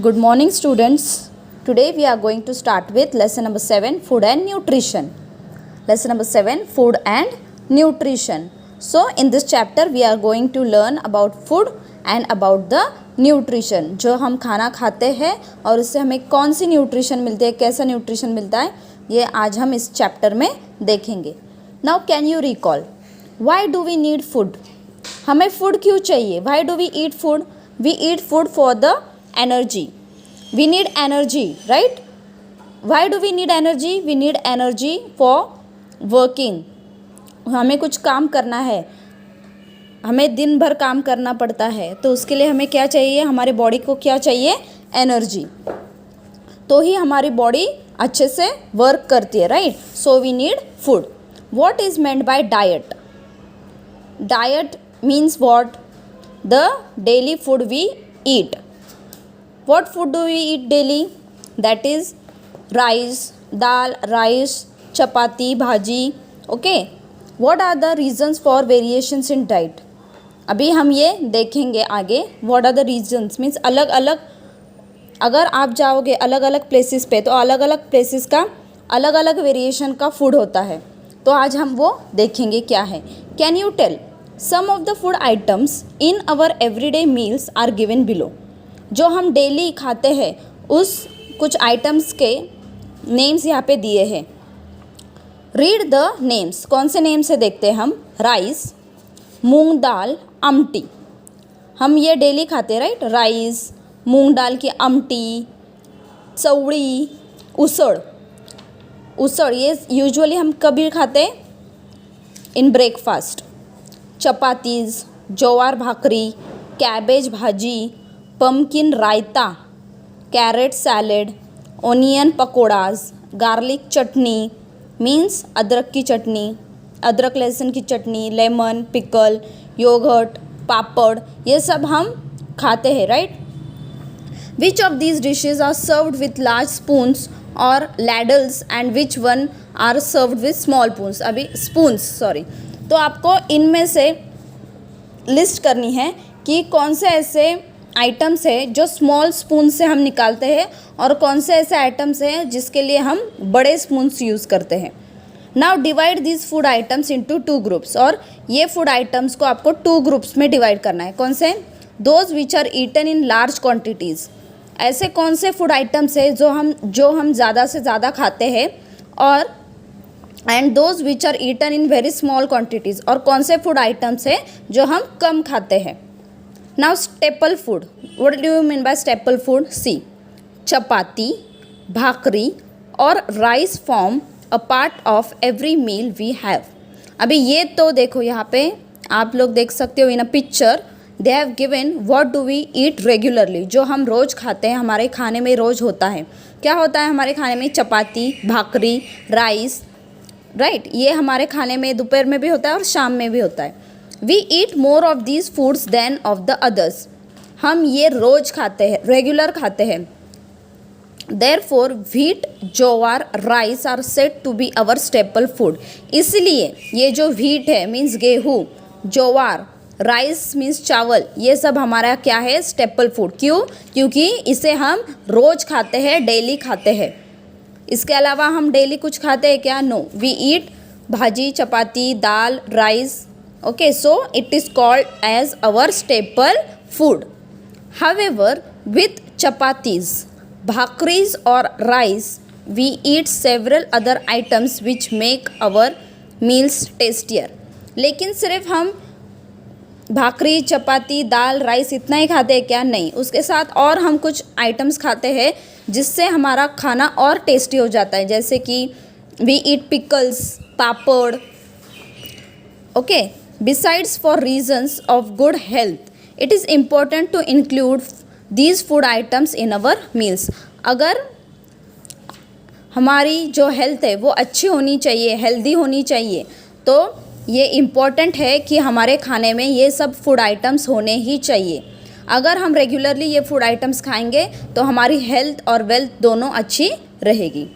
Good morning, students. Today we are going to start with lesson number 7, food and nutrition. Lesson number 7, food and nutrition. So in this chapter we are going to learn about food and about the nutrition. जो हम खाना खाते हैं और उससे हमें कौन सी nutrition मिलती है, कैसा न्यूट्रिशन मिलता है, ये आज हम इस चैप्टर में देखेंगे. Now can you recall why do we need food? हमें फूड क्यों चाहिए? Why do we eat food? We eat food for the energy. We need energy, right? Why do we need energy? We need energy for working. हमें कुछ काम करना है, हमें दिन भर काम करना पड़ता है, तो उसके लिए हमें क्या चाहिए? हमारे बॉडी को क्या चाहिए? एनर्जी. तो ही हमारी बॉडी अच्छे से वर्क करती है, right? So we need food. What is meant by diet? Diet means what? The daily food we eat. What food do we eat daily? That is rice, dal, rice, chapati, bhaji. Okay. What are the reasons for variations in diet? अभी हम ये देखेंगे आगे. What are the reasons? Means अलग अलग, अगर आप जाओगे अलग अलग प्लेसेस पे तो अलग अलग प्लेसेस का अलग अलग वेरिएशन का फूड होता है. तो आज हम वो देखेंगे क्या है. Can you tell Some of the food items in our everyday meals are given below. जो हम डेली खाते हैं उस कुछ आइटम्स के नेम्स यहाँ पे दिए हैं. Read the names. कौन से नेम से देखते हैं हम? राइस, मूंग दाल, आमटी. हम ये डेली खाते हैं, राइट? राइस, मूंग दाल की आमटी, चवड़ी, उसड़. उसड़ ये यूजुअली हम कभी खाते हैं? In breakfast. Chapatis, jowar bhakri, cabbage bhaji, pumpkin raita, carrot salad, onion pakodas, garlic chutney means अदरक की चटनी, अदरक लहसुन की चटनी, लेमन, पिकल, योगर्ट, पापड़, ये सब हम खाते हैं, right? Which of these dishes are served with large spoons और ladles and which one are served with small spoons? अभी स्पून्स, सॉरी. तो आपको इनमें से लिस्ट करनी है कि कौन से ऐसे आइटम्स है जो स्मॉल स्पून से हम निकालते हैं और कौन से ऐसे आइटम्स हैं जिसके लिए हम बड़े स्पून्स यूज़ करते हैं. Now divide these food items into 2 groups. और ये फूड आइटम्स को आपको 2 ग्रुप्स में डिवाइड करना है. कौन से? Those which are eaten in large quantities. ऐसे कौन से फूड आइटम्स है जो हम ज़्यादा से ज़्यादा खाते हैं, और and those which are eaten in very small quantities. और कौन से फूड आइटम्स है जो हम कम खाते हैं. Now staple food. What do you mean by staple food? See, chapati, bhakri और rice form a part of every meal we have. अभी ये तो देखो यहाँ पे आप लोग देख सकते हो in a picture they have given what do we eat regularly. जो हम रोज़ खाते हैं, हमारे खाने में रोज़ होता है. क्या होता है हमारे खाने में? चपाती, भाकरी, राइस, राइट? ये हमारे खाने में दोपहर में भी होता है और शाम में भी होता है. We eat more of these foods than of the others. हम ये रोज़ खाते हैं, रेगुलर खाते हैं. Therefore wheat, jowar, rice are said to be our staple food. इसलिए ये जो व्हीट है मीन्स गेहूँ, ज्वार, राइस मीन्स चावल, ये सब हमारा क्या है? Staple food. क्यों? क्योंकि इसे हम रोज़ खाते हैं, डेली खाते हैं. इसके अलावा हम डेली कुछ खाते हैं क्या? No. We eat bhaji, chapati, dal, rice. Okay, so it is called as our staple food. However with chapatis, bhakris और rice we eat several other items which make our meals tastier. लेकिन सिर्फ हम भाकरी, चपाती, दाल, राइस इतना ही खाते हैं क्या? नहीं. उसके साथ और हम कुछ आइटम्स खाते हैं जिससे हमारा खाना और टेस्टी हो जाता है. जैसे कि we eat pickles, papad. Okay, besides for reasons of good health it is important to include these food items in our meals. अगर हमारी जो हेल्थ है वो अच्छी होनी चाहिए, हेल्दी होनी चाहिए, तो ये इम्पॉर्टेंट है कि हमारे खाने में ये सब फूड आइटम्स होने ही चाहिए. अगर हम रेगुलरली ये फूड आइटम्स खाएंगे तो हमारी हेल्थ और वेल्थ दोनों अच्छी रहेगी.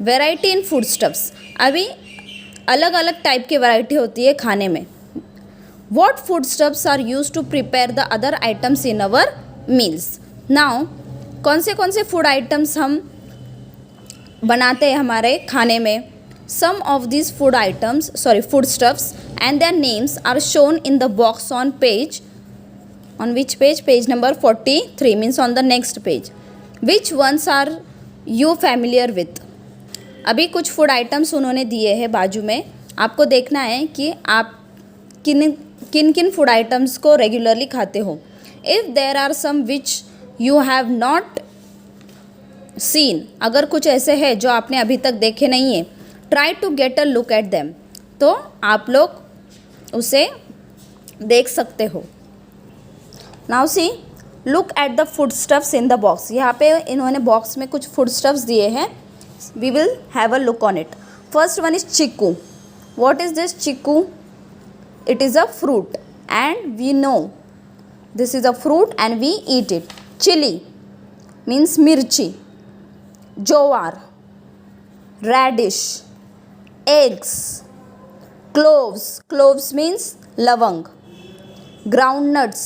Variety in food stuffs. अभी अलग अलग टाइप की वैरायटी होती है खाने में. What food stuffs are used to prepare the other items in our meals. Now कौन से फूड आइटम्स हम बनाते हैं हमारे खाने में. Some of this food items food stuffs and their names are shown in the box on page. On which page? Page number 43 means on the next page. Which ones are you familiar with. अभी कुछ food items उन्होंने दिए हैं बाजू में. आपको देखना है कि आप किन किन फूड आइटम्स को रेगुलरली खाते हो. If there are some which you have not seen, अगर कुछ ऐसे है जो आपने अभी तक देखे नहीं है, try to get a look at them, तो आप लोग उसे देख सकते हो. Now see, look at the food stuffs in the box. यहाँ पे इन्होंने बॉक्स में कुछ फूड स्टफ्स दिए हैं. We will have a look on it. First one is chikoo. What is this chikoo? It is a fruit and we know this is a fruit and we eat it. Chili means mirchi. Jowar, radish, eggs, cloves. Cloves means lavang. Groundnuts,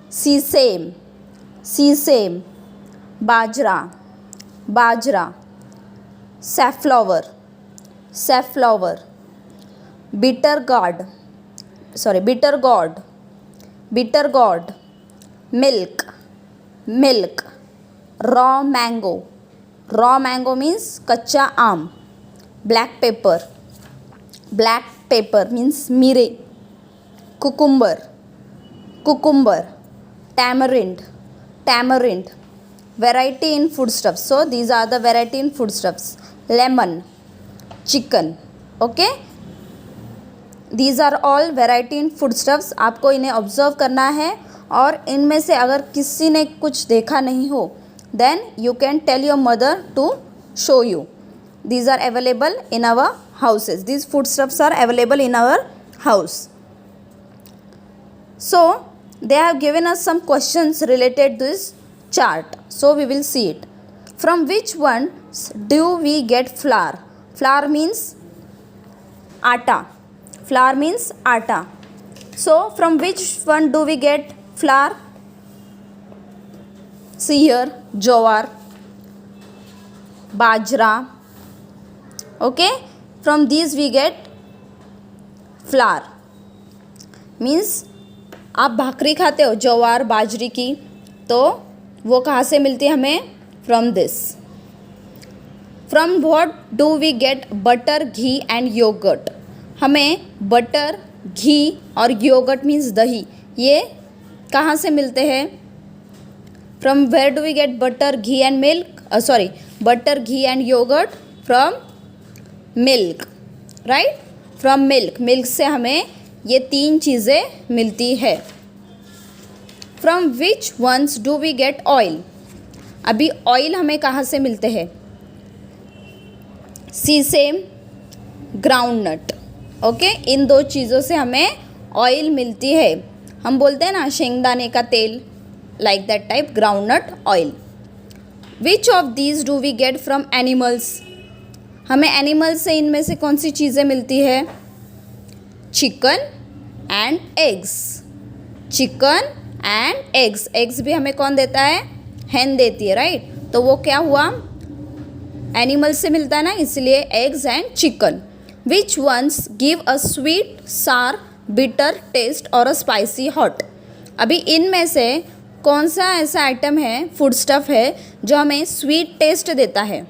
sesame, bajra, safflower, bitter gourd, milk, raw mango means कच्चा आम. black pepper means Mire. cucumber, tamarind, variety in foodstuffs. So these are the variety in foodstuffs. Lemon, chicken. Okay, these are all variety in foodstuffs. आपको इन्हें observe करना है और इनमें से अगर किसी ने कुछ देखा नहीं हो, then you can tell your mother to show you. These are available in our houses. These foodstuffs are available in our house. So they have given us some questions related to this chart. So we will see it. From which one do we get flour? Flour means atta. So from which one do we get flour? See here, jowar, bajra. Okay, from these we get flour. Means आप भाकरी खाते हो जवार बाजरी की, तो वो कहाँ से मिलती है हमें? From this. From what do we get butter, ghee and yogurt? हमें बटर, घी और योगर्ट मीन्स दही, ये कहाँ से मिलते हैं? From where do we get butter, ghee and milk? Butter, ghee and yogurt from milk, right? From milk से हमें ये तीन चीज़ें मिलती है. From which ones do we get oil? अभी ऑयल हमें कहाँ से मिलते हैं? Sesame, groundnut. ओके, इन दो चीज़ों से हमें ऑयल मिलती है. हम बोलते हैं ना शेंगदाने का तेल, like that type, groundnut oil. Which of these do we get from animals? हमें एनिमल्स से इनमें से कौन सी चीज़ें मिलती है? Chicken and eggs. Chicken and eggs. Eggs भी हमें कौन देता है? हैन देती है, राइट? तो वो क्या हुआ? एनिमल से मिलता है ना, इसलिए eggs and chicken. Which ones give a sweet, sour, bitter taste और अ स्पाइसी हॉट? अभी इनमें से कौन सा ऐसा आइटम है, फूड स्टफ है, जो हमें स्वीट टेस्ट देता है?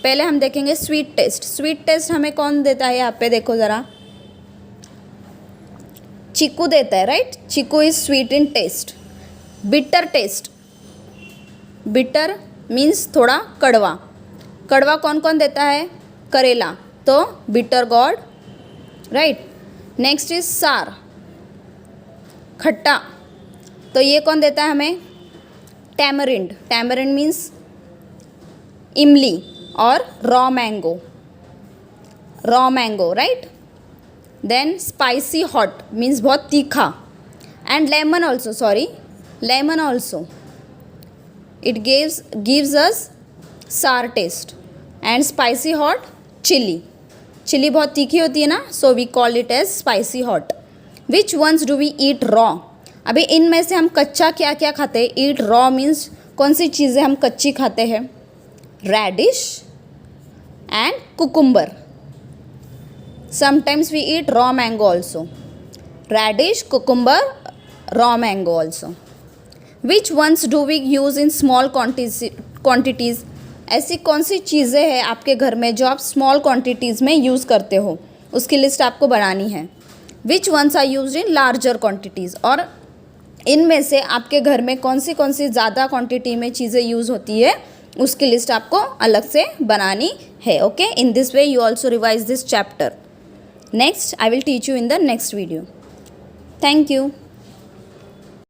पहले हम देखेंगे स्वीट टेस्ट. स्वीट टेस्ट हमें कौन देता है? यहाँ पे देखो ज़रा, चीकू देता है, right? Chikoo is sweet in taste. Bitter taste, bitter means थोड़ा कड़वा. कड़वा कौन कौन देता है? करेला, तो bitter gourd, right? Next is sour, खट्टा, तो ये कौन देता है हमें? टैमरिंड. टैमरिंड मीन्स इमली. और raw mango, right? Then spicy hot means बहुत तीखा. And lemon also, it gives us sour taste. And spicy hot, chilli बहुत तीखी होती है ना, so we call it as spicy hot. Which ones do we eat raw? अभी इनमें से हम कच्चा क्या क्या खाते हैं? ईट रॉ मीन्स कौन सी चीज़ें हम कच्ची खाते हैं? Radish and cucumber. Sometimes we eat raw mango also. Radish, cucumber, raw mango also. Which ones do we use in small quantities? ऐसी कौन सी चीज़ें हैं आपके घर में जो आप स्मॉल क्वान्टिटीज़ में यूज़ करते हो? उसकी लिस्ट आपको बनानी है. Which ones are use in larger quantities? और इनमें से आपके घर में कौन सी ज़्यादा क्वांटिटी में चीज़ें यूज़ होती है, उसकी लिस्ट आपको अलग से बनानी है. Okay, in this way you also revise this chapter. Next I will teach you in the next video. Thank you.